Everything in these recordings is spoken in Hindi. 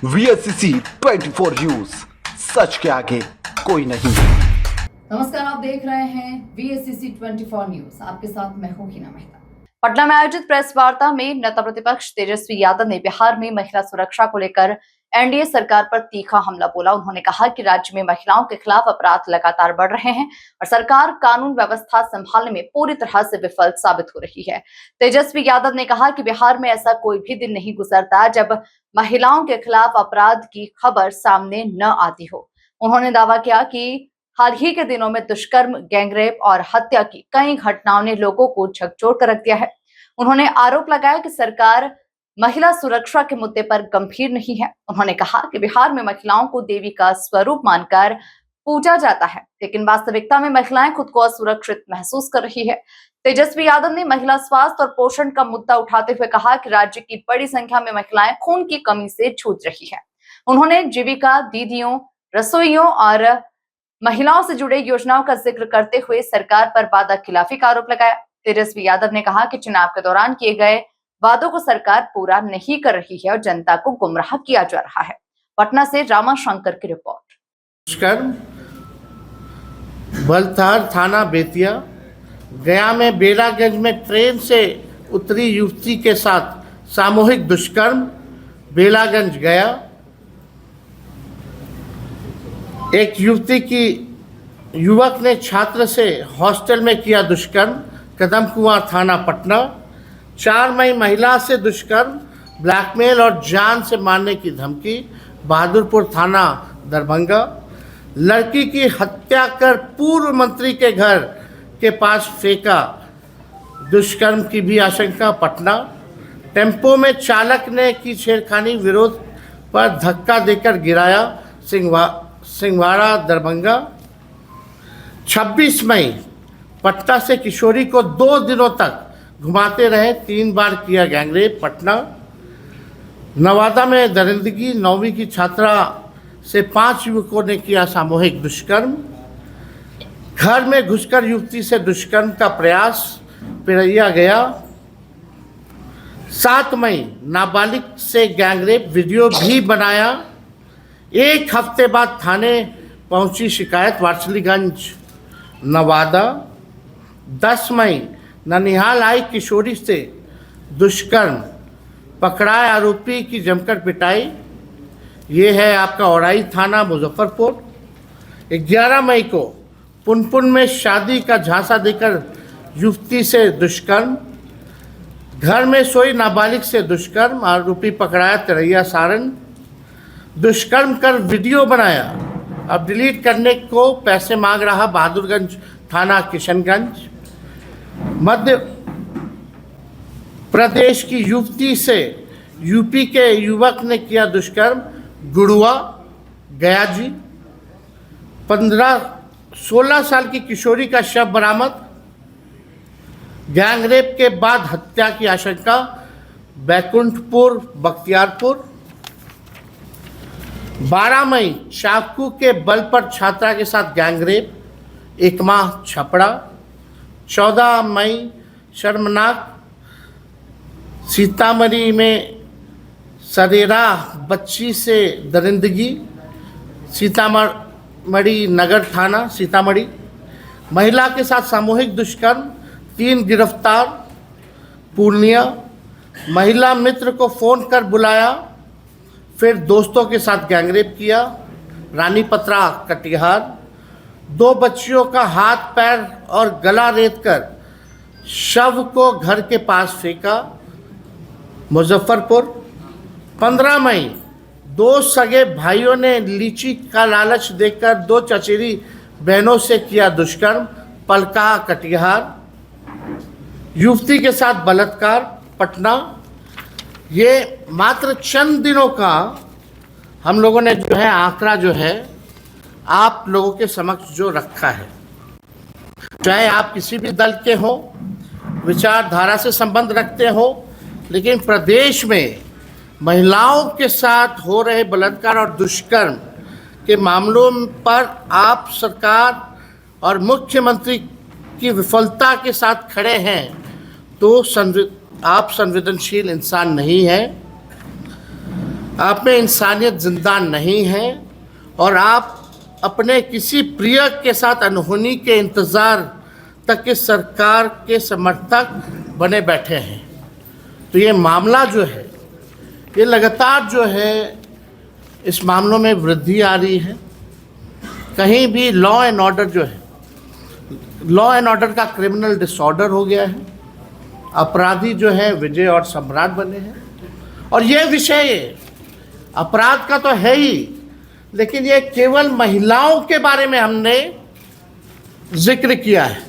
VSCC 24 न्यूज, सच के आगे कोई नहीं। नमस्कार, आप देख रहे हैं VSCC 24 न्यूज। आपके साथ मैं हूं हिना मेहता। पटना में आयोजित प्रेस वार्ता में नेता प्रतिपक्ष तेजस्वी यादव ने बिहार में महिला सुरक्षा को लेकर एनडीए सरकार पर तीखा हमला बोला। उन्होंने कहा कि राज्य में महिलाओं के खिलाफ अपराध लगातार बढ़ रहे हैं और सरकार कानून व्यवस्था संभालने में पूरी तरह से विफल साबित हो रही है। तेजस्वी यादव ने कहा कि बिहार में ऐसा कोई भी दिन नहीं गुजरता जब महिलाओं के खिलाफ अपराध की खबर सामने न आती हो। उन्होंने दावा किया कि हाल ही के दिनों में दुष्कर्म, गैंगरेप और हत्या की कई घटनाओं ने लोगों को झकझोर कर रख दिया है। उन्होंने आरोप लगाया कि सरकार महिला सुरक्षा के मुद्दे पर गंभीर नहीं है। उन्होंने कहा कि बिहार में महिलाओं को देवी का स्वरूप मानकर पूजा जाता है, लेकिन वास्तविकता में महिलाएं खुद को असुरक्षित महसूस कर रही है। तेजस्वी यादव ने महिला स्वास्थ्य और पोषण का मुद्दा उठाते हुए कहा कि राज्य की बड़ी संख्या में महिलाएं खून की कमी से जूझ रही है। उन्होंने जीविका दीदियों, रसोइयों और महिलाओं से जुड़े योजनाओं का जिक्र करते हुए सरकार पर वादा खिलाफी का आरोप लगाया। तेजस्वी यादव ने कहा कि चुनाव के दौरान किए गए वादों को सरकार पूरा नहीं कर रही है और जनता को गुमराह किया जा रहा है। पटना से रामा शंकर की रिपोर्ट। दुष्कर्म बलथर थाना बेतिया, गया में बेलागंज में ट्रेन से उतरी युवती के साथ सामूहिक दुष्कर्म। बेलागंज गया, एक युवक ने छात्र से हॉस्टल में किया दुष्कर्म। कदम कुआं थाना पटना, 4 मई महिला से दुष्कर्म, ब्लैकमेल और जान से मारने की धमकी। बहादुरपुर थाना दरभंगा, लड़की की हत्या कर पूर्व मंत्री के घर के पास फेंका, दुष्कर्म की भी आशंका। पटना, टेम्पो में चालक ने की छेड़खानी, विरोध पर धक्का देकर गिराया। सिंहवाड़ा दरभंगा, 26 मई पटना से किशोरी को 2 दिनों तक घुमाते रहे, 3 बार किया गैंगरेप। पटना, नवादा में दरिंदगी, 9वीं की छात्रा से 5 युवकों ने किया सामूहिक दुष्कर्म। घर में घुसकर युवती से दुष्कर्म का प्रयास, पिरैया गया। 7 मई नाबालिग से गैंगरेप, वीडियो भी बनाया। 1 हफ्ते बाद थाने पहुंची शिकायत, वारसलीगंज नवादा। 10 मई ननिहाल आई किशोरी से दुष्कर्म, पकड़ाए आरोपी की जमकर पिटाई। ये है आपका औराई थाना मुजफ्फरपुर। 11 मई को पुनपुन में शादी का झांसा देकर युवती से दुष्कर्म, घर में सोई नाबालिग से दुष्कर्म, आरोपी पकड़ाया तिरैया सारण। दुष्कर्म कर वीडियो बनाया, अब डिलीट करने को पैसे मांग रहा, बहादुरगंज थाना किशनगंज। मध्य प्रदेश की युवती से यूपी के युवक ने किया दुष्कर्म, गुड़ुआ गया जी। 16 साल की किशोरी का शव बरामद, गैंगरेप के बाद हत्या की आशंका। बैकुंठपुर बख्तियारपुर, 12 मई चाकू के बल पर छात्रा के साथ गैंगरेप, एकमा छपड़ा। 14 मई शर्मनाक, सीतामढ़ी में सरेरा बच्ची से दरिंदगी, सीतामढ़ी नगर थाना सीतामढ़ी। महिला के साथ सामूहिक दुष्कर्म, 3 गिरफ्तार। पूर्णिया, महिला मित्र को फ़ोन कर बुलाया, फिर दोस्तों के साथ गैंगरेप किया। रानी पत्रा कटिहार, 2 बच्चियों का हाथ पैर और गला रेतकर शव को घर के पास फेंका। मुजफ्फरपुर, 15 मई 2 सगे भाइयों ने लीची का लालच देकर 2 चचेरी बहनों से किया दुष्कर्म। पलका कटिहार, युवती के साथ बलात्कार। पटना, ये मात्र चंद दिनों का हम लोगों ने जो है आंकड़ा जो है आप लोगों के समक्ष जो रखा है। चाहे आप किसी भी दल के हो, विचारधारा से संबंध रखते हो, लेकिन प्रदेश में महिलाओं के साथ हो रहे बलात्कार और दुष्कर्म के मामलों पर आप सरकार और मुख्यमंत्री की विफलता के साथ खड़े हैं, तो आप संवेदनशील इंसान नहीं है। आप में इंसानियत जिंदा नहीं है और आप अपने किसी प्रिय के साथ अनहोनी के इंतज़ार तक इस सरकार के समर्थक बने बैठे हैं। तो ये मामला जो है, ये लगातार जो है इस मामलों में वृद्धि आ रही है। कहीं भी लॉ एंड ऑर्डर जो है, लॉ एंड ऑर्डर का क्रिमिनल डिसऑर्डर हो गया है। अपराधी जो है विजय और सम्राट बने हैं। और ये विषय अपराध का तो है ही, लेकिन ये केवल महिलाओं के बारे में हमने जिक्र किया है।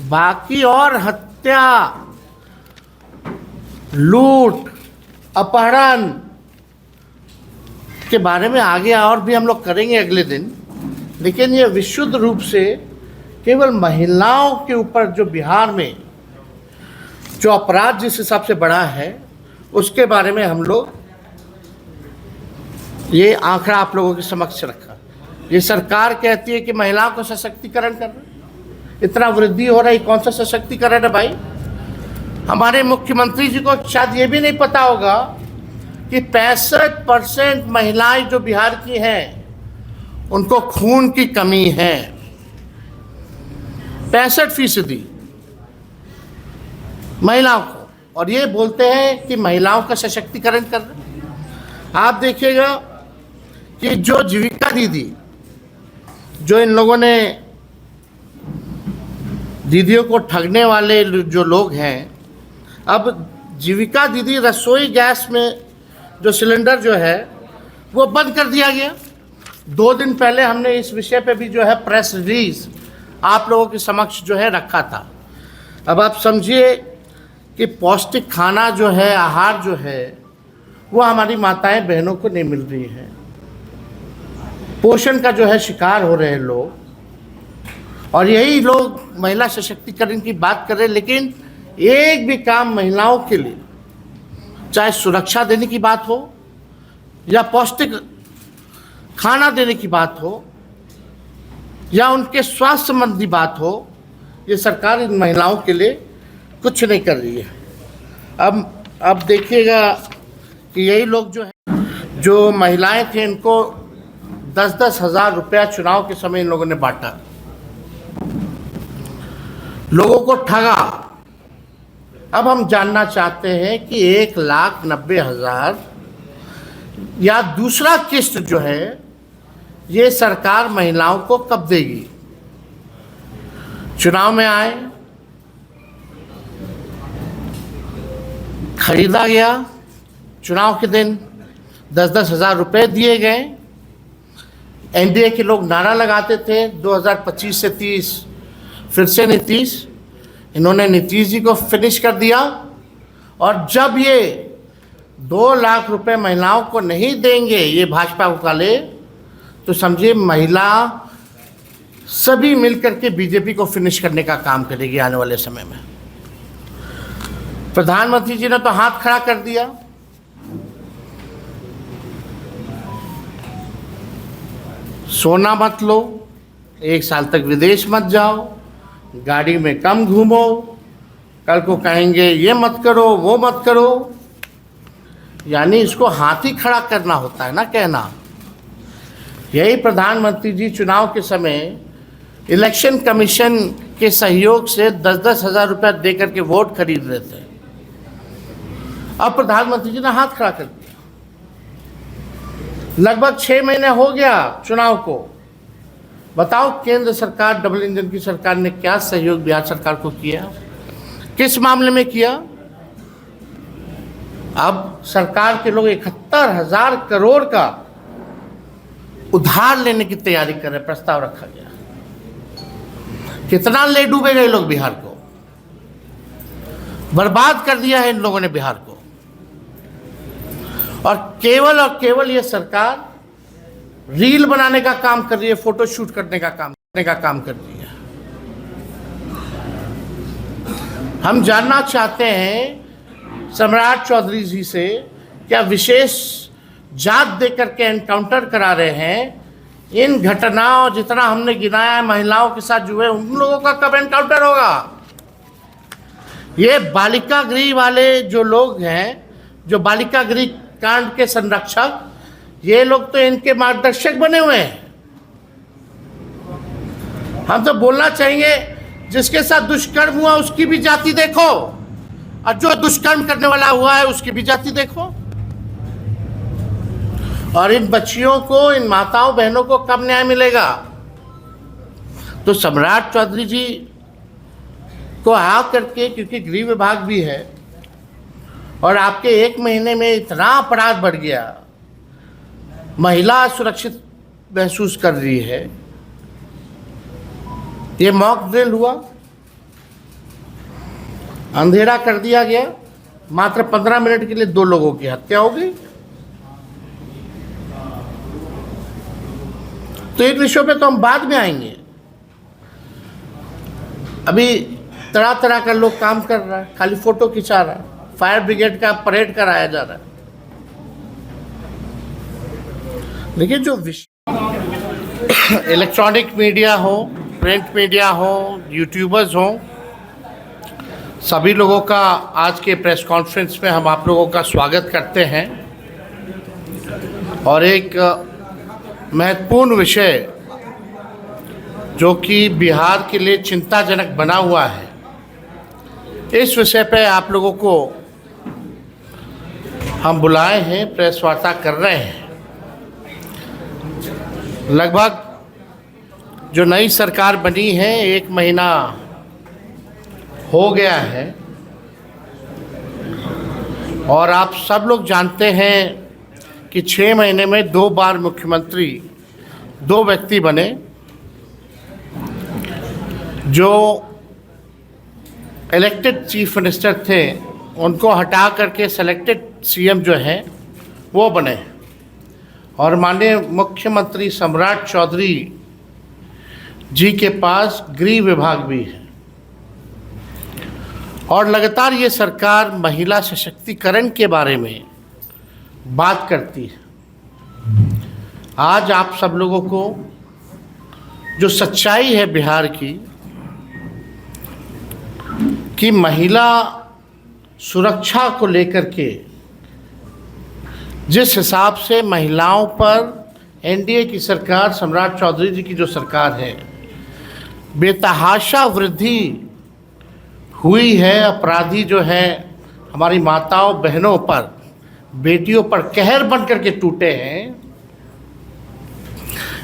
बाकी और हत्या, लूट, अपहरण के बारे में आगे और भी हम लोग करेंगे अगले दिन। लेकिन ये विशुद्ध रूप से केवल महिलाओं के ऊपर जो बिहार में जो अपराध जिस हिसाब से बढ़ा है, उसके बारे में हम लोग ये आंकड़ा आप लोगों के समक्ष रखा। ये सरकार कहती है कि महिलाओं को सशक्तिकरण कर रहे, इतना वृद्धि हो रही, कौन सा सशक्तिकरण है भाई? हमारे मुख्यमंत्री जी को शायद ये भी नहीं पता होगा कि 65% महिलाएं जो बिहार की हैं उनको खून की कमी है। 65% महिलाओं को, और ये बोलते हैं कि महिलाओं का सशक्तिकरण कर रहे हैं। आप देखिएगा कि जो जीविका दीदी, जो इन लोगों ने दीदियों को ठगने वाले जो लोग हैं, अब जीविका दीदी रसोई गैस में जो सिलेंडर जो है वो बंद कर दिया गया। 2 दिन पहले हमने इस विषय पे भी जो है प्रेस रिलीज आप लोगों के समक्ष जो है रखा था। अब आप समझिए कि पौष्टिक खाना जो है, आहार जो है, वो हमारी माताएं बहनों को नहीं मिल रही है। पोषण का जो है शिकार हो रहे हैं लोग, और यही लोग महिला सशक्तिकरण की बात कर रहे हैं। लेकिन एक भी काम महिलाओं के लिए, चाहे सुरक्षा देने की बात हो या पौष्टिक खाना देने की बात हो या उनके स्वास्थ्य संबंधी बात हो, ये सरकार इन महिलाओं के लिए कुछ नहीं कर रही है। अब देखिएगा कि यही लोग जो है, जो महिलाएं थे, इनको 10-10 हज़ार रुपया चुनाव के समय इन लोगों ने बांटा, लोगों को ठगा। अब हम जानना चाहते हैं कि 1,90,000 या दूसरा किस्त जो है ये सरकार महिलाओं को कब देगी? चुनाव में आए, खरीदा गया, चुनाव के दिन 10-10 हज़ार रुपये दिए गए। एनडीए के लोग नारा लगाते थे 2025 से 30, फिर से नीतीश, इन्होंने नीतीश जी को फिनिश कर दिया। और जब ये 2 लाख रुपए महिलाओं को नहीं देंगे ये भाजपा वाले, तो समझिए महिला सभी मिलकर के बीजेपी को फिनिश करने का काम करेगी आने वाले समय में। प्रधानमंत्री जी ने तो हाथ खड़ा कर दिया। सोना मत लो, 1 साल तक विदेश मत जाओ, गाड़ी में कम घूमो, कल को कहेंगे ये मत करो, वो मत करो। यानी इसको हाथ ही खड़ा करना होता है ना कहना। यही प्रधानमंत्री जी चुनाव के समय इलेक्शन कमीशन के सहयोग से 10-10 हज़ार रुपया दे करके वोट खरीद रहे थे। अब प्रधानमंत्री जी ने हाथ खड़ा कर दिया। लगभग 6 महीने हो गया चुनाव को। बताओ केंद्र सरकार, डबल इंजन की सरकार ने क्या सहयोग बिहार सरकार को किया, किस मामले में किया? अब सरकार के लोग 71,000 करोड़ का उधार लेने की तैयारी कर रहे, प्रस्ताव रखा गया। कितना ले डूबेगा ये लोग बिहार को? बर्बाद कर दिया है इन लोगों ने बिहार को। और केवल ये सरकार रील बनाने का काम कर रही है, फोटो शूट करने का काम कर रही है। हम जानना चाहते हैं सम्राट चौधरी जी से, क्या विशेष जांच देकर के एनकाउंटर करा रहे हैं? इन घटनाओं जितना हमने गिनाया है महिलाओं के साथ जुए, उन लोगों का कब एनकाउंटर होगा? ये बालिका गृह वाले जो लोग हैं, जो बालिका गृह कांड के संरक्षक, ये लोग तो इनके मार्गदर्शक बने हुए हैं। हम तो बोलना चाहिए जिसके साथ दुष्कर्म हुआ उसकी भी जाति देखो, और जो दुष्कर्म करने वाला हुआ है उसकी भी जाति देखो। और इन बच्चियों को, इन माताओं बहनों को कब न्याय मिलेगा? तो सम्राट चौधरी जी को आ करके, क्योंकि गृह विभाग भी है और आपके 1 महीने में इतना अपराध बढ़ गया, महिला सुरक्षित महसूस कर रही है, ये मॉक ड्रिल हुआ, अंधेरा कर दिया गया, मात्र 15 मिनट के लिए 2 लोगों की हत्या हो गई। तो इन विषयों पे तो हम बाद में आएंगे। अभी तरह तरह का लोग काम कर रहा है, खाली फोटो खिंचा रहा है, फायर ब्रिगेड का परेड कराया जा रहा है। देखिए, जो इलेक्ट्रॉनिक मीडिया हो, प्रिंट मीडिया हो, यूट्यूबर्स हो, सभी लोगों का आज के प्रेस कॉन्फ्रेंस में हम आप लोगों का स्वागत करते हैं। और एक महत्वपूर्ण विषय जो कि बिहार के लिए चिंताजनक बना हुआ है, इस विषय पे आप लोगों को हम बुलाए हैं, प्रेस वार्ता कर रहे हैं। लगभग जो नई सरकार बनी है 1 महीना हो गया है, और आप सब लोग जानते हैं कि 6 महीने में 2 बार मुख्यमंत्री 2 व्यक्ति बने। जो इलेक्टेड चीफ मिनिस्टर थे उनको हटा करके सेलेक्टेड सीएम जो हैं वो बने, और माननीय मुख्यमंत्री सम्राट चौधरी जी के पास गृह विभाग भी है। और लगातार ये सरकार महिला सशक्तिकरण के बारे में बात करती है। आज आप सब लोगों को जो सच्चाई है बिहार की, कि महिला सुरक्षा को लेकर के जिस हिसाब से महिलाओं पर एनडीए की सरकार, सम्राट चौधरी जी की जो सरकार है, बेतहाशा वृद्धि हुई है, अपराधी जो है हमारी माताओं बहनों पर, बेटियों पर कहर बन करके टूटे हैं,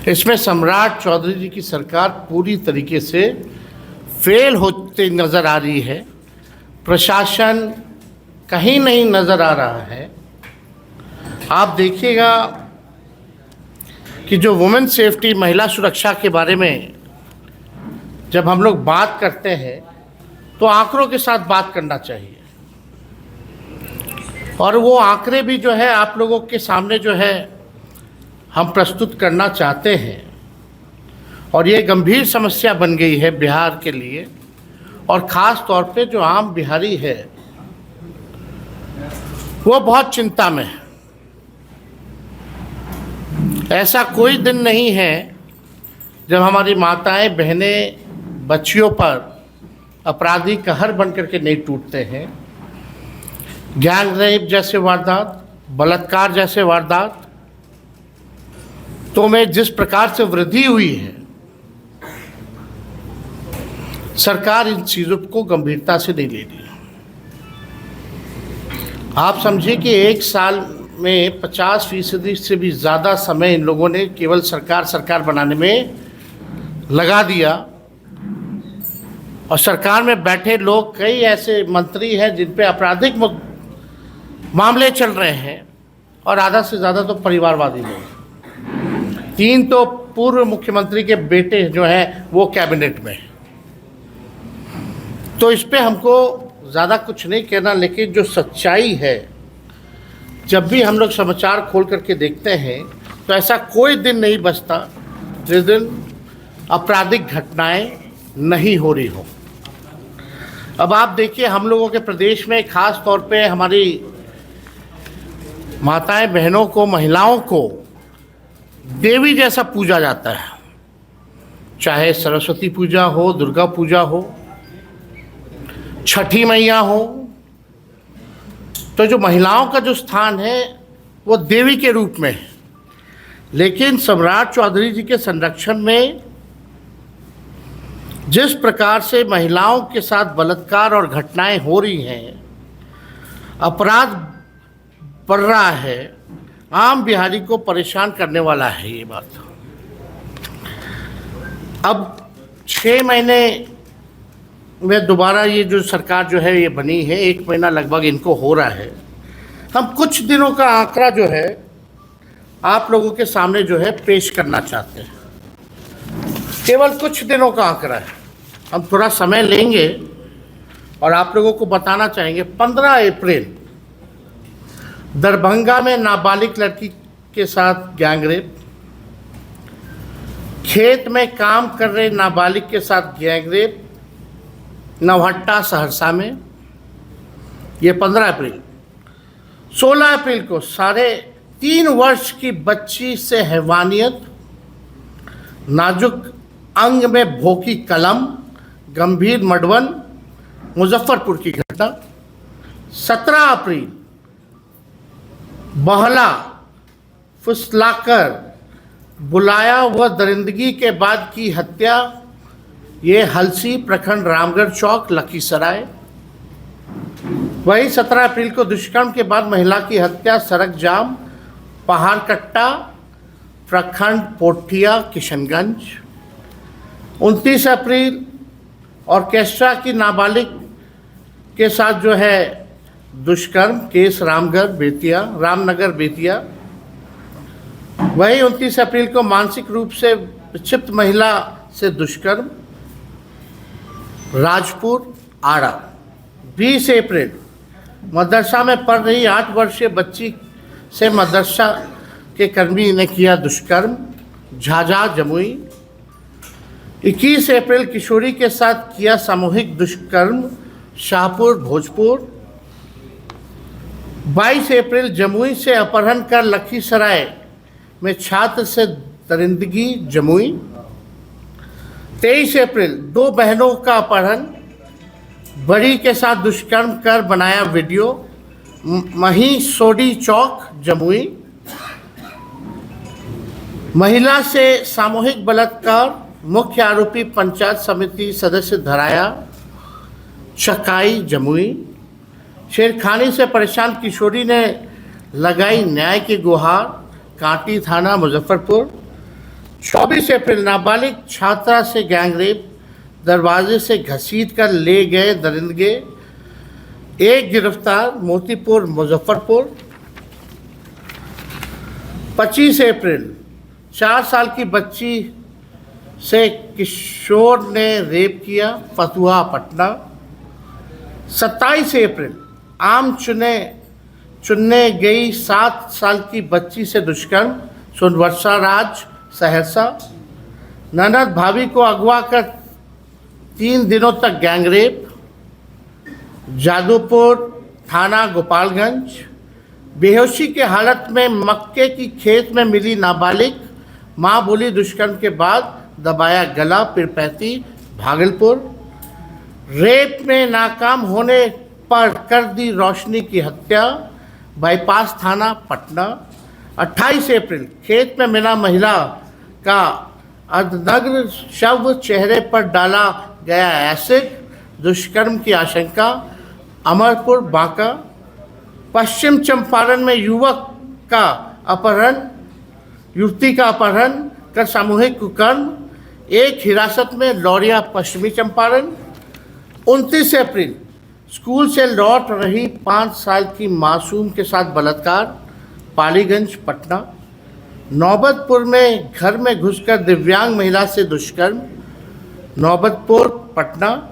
इसमें सम्राट चौधरी जी की सरकार पूरी तरीके से फेल होती नज़र आ रही है। प्रशासन कहीं नहीं नज़र आ रहा है। आप देखिएगा कि जो वुमेन सेफ्टी, महिला सुरक्षा के बारे में जब हम लोग बात करते हैं तो आंकड़ों के साथ बात करना चाहिए, और वो आंकड़े भी जो है आप लोगों के सामने जो है हम प्रस्तुत करना चाहते हैं। और ये गंभीर समस्या बन गई है बिहार के लिए, और ख़ास तौर पे जो आम बिहारी है वो बहुत चिंता में है। ऐसा कोई दिन नहीं है जब हमारी माताएं, बहनें, बच्चियों पर अपराधी कहर बन करके नहीं टूटते हैं। गैंग रेप जैसे वारदात, बलात्कार जैसे वारदात तो में जिस प्रकार से वृद्धि हुई है, सरकार इन चीज़ों को गंभीरता से नहीं ले रही। आप समझिए कि 1 साल में 50% से भी ज़्यादा समय इन लोगों ने केवल सरकार बनाने में लगा दिया, और सरकार में बैठे लोग, कई ऐसे मंत्री हैं जिन पे आपराधिक मामले चल रहे हैं, और आधा से ज़्यादा तो परिवारवादी लोग। 3 तो पूर्व मुख्यमंत्री के बेटे जो हैं वो कैबिनेट में हैं। तो इस पे हमको ज़्यादा कुछ नहीं कहना, लेकिन जो सच्चाई है, जब भी हम लोग समाचार खोल करके देखते हैं तो ऐसा कोई दिन नहीं बचता जिस दिन आपराधिक घटनाएं नहीं हो रही हो। अब आप देखिए, हम लोगों के प्रदेश में ख़ास तौर पे हमारी माताएं, बहनों को, महिलाओं को देवी जैसा पूजा जाता है, चाहे सरस्वती पूजा हो, दुर्गा पूजा हो, छठी मैया हो। तो जो महिलाओं का जो स्थान है वो देवी के रूप में है। लेकिन सम्राट चौधरी जी के संरक्षण में जिस प्रकार से महिलाओं के साथ बलात्कार और घटनाएं हो रही हैं, अपराध बढ़ रहा है, आम बिहारी को परेशान करने वाला है ये बात। अब 6 महीने में दोबारा ये जो सरकार जो है ये बनी है, 1 महीना लगभग इनको हो रहा है। हम कुछ दिनों का आंकड़ा जो है आप लोगों के सामने जो है पेश करना चाहते हैं। केवल कुछ दिनों का आंकड़ा है, हम थोड़ा समय लेंगे और आप लोगों को बताना चाहेंगे। 15 अप्रैल दरभंगा में नाबालिग लड़की के साथ गैंगरेप, खेत में काम कर रहे नाबालिग के साथ गैंगरेप नवहट्टा सहरसा में, ये 15 अप्रैल। 16 अप्रैल को 3.5 वर्ष की बच्ची से हैवानियत, नाजुक अंग में भोंकी कलम, गंभीर मडवन, मुजफ्फरपुर की घटना। 17 अप्रैल बहला फुसलाकर बुलाया व दरिंदगी के बाद की हत्या, ये हलसी प्रखंड रामगढ़ चौक लखीसराय। वही 17 अप्रैल को दुष्कर्म के बाद महिला की हत्या, सड़क जाम, पहाड़कट्टा प्रखंड पोठिया किशनगंज। 29 अप्रैल ऑर्केस्ट्रा की नाबालिग के साथ जो है दुष्कर्म केस रामनगर बेतिया। वही 29 अप्रैल को मानसिक रूप से विक्षिप्त महिला से दुष्कर्म राजपुर आड़ा। 20 अप्रैल मदरसा में पढ़ रही 8 वर्षीय बच्ची से मदरसा के कर्मी ने किया दुष्कर्म झाझा जमुई। 21 अप्रैल किशोरी के साथ किया सामूहिक दुष्कर्म शाहपुर भोजपुर। 22 अप्रैल जमुई से अपहरण कर लखीसराय में छात्र से दरिंदगी जमुई। 23 अप्रैल 2 बहनों का अपहरण, बड़ी के साथ दुष्कर्म कर बनाया वीडियो, मही सोडी चौक जमुई। महिला से सामूहिक बलात्कार, मुख्य आरोपी पंचायत समिति सदस्य धराया चकाई जमुई। छेड़खानी से परेशान किशोरी ने लगाई न्याय की गुहार, कांटी थाना मुजफ्फरपुर। 24 अप्रैल नाबालिग छात्रा से गैंगरेप, दरवाजे से घसीट कर ले गए दरिंदगे, 1 गिरफ्तार मोतीपुर मुजफ्फरपुर। 25 अप्रैल 4 साल की बच्ची से किशोर ने रेप किया फतुहा पटना। 27 अप्रैल आम चुनने गई 7 साल की बच्ची से दुष्कर्म सोनवर्षा राज सहरसा। ननद भाभी को अगवा कर 3 दिनों तक गैंगरेप जादूपुर थाना गोपालगंज। बेहोशी के हालत में मक्के की खेत में मिली नाबालिग, मां बोली दुष्कर्म के बाद दबाया गला पीरपैती भागलपुर। रेप में नाकाम होने पर कर दी रोशनी की हत्या बाईपास थाना पटना। 28 अप्रैल खेत में मिला महिला का अर्धनग्न शव, चेहरे पर डाला गया एसिड, दुष्कर्म की आशंका अमरपुर बांका। पश्चिम चंपारण में युवती का अपहरण कर सामूहिक कुकर्म, 1 हिरासत में लौरिया पश्चिमी चंपारण। 29 अप्रैल स्कूल से लौट रही 5 साल की मासूम के साथ बलात्कार पालीगंज पटना। नौबतपुर में घर में घुसकर दिव्यांग महिला से दुष्कर्म नौबतपुर पटना।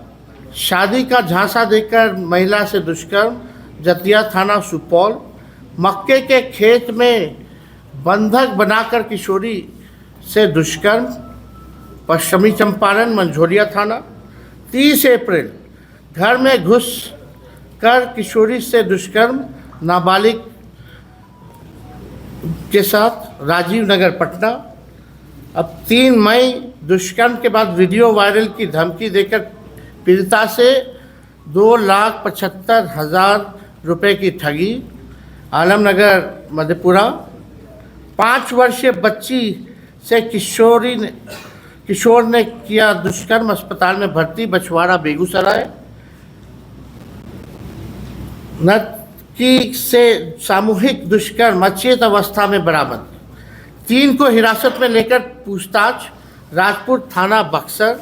शादी का झांसा देकर महिला से दुष्कर्म जतिया थाना सुपौल। मक्के के खेत में बंधक बनाकर किशोरी से दुष्कर्म पश्चिमी चंपारण मंझोलिया थाना। 30 अप्रैल घर में घुस कर किशोरी से दुष्कर्म नाबालिग के साथ राजीव नगर पटना। अब 3 मई दुष्कर्म के बाद वीडियो वायरल की धमकी देकर पीड़िता से 2,75,000 रुपये की ठगी। आलमनगर मधेपुरा। 5 वर्षीय बच्ची से किशोर ने किया दुष्कर्म, अस्पताल में भर्ती, बछवाड़ा बेगूसराय। नर्तकी से सामूहिक दुष्कर्म अचेत अवस्था में बरामद। 3 को हिरासत में लेकर पूछताछ, राजपुर थाना बक्सर।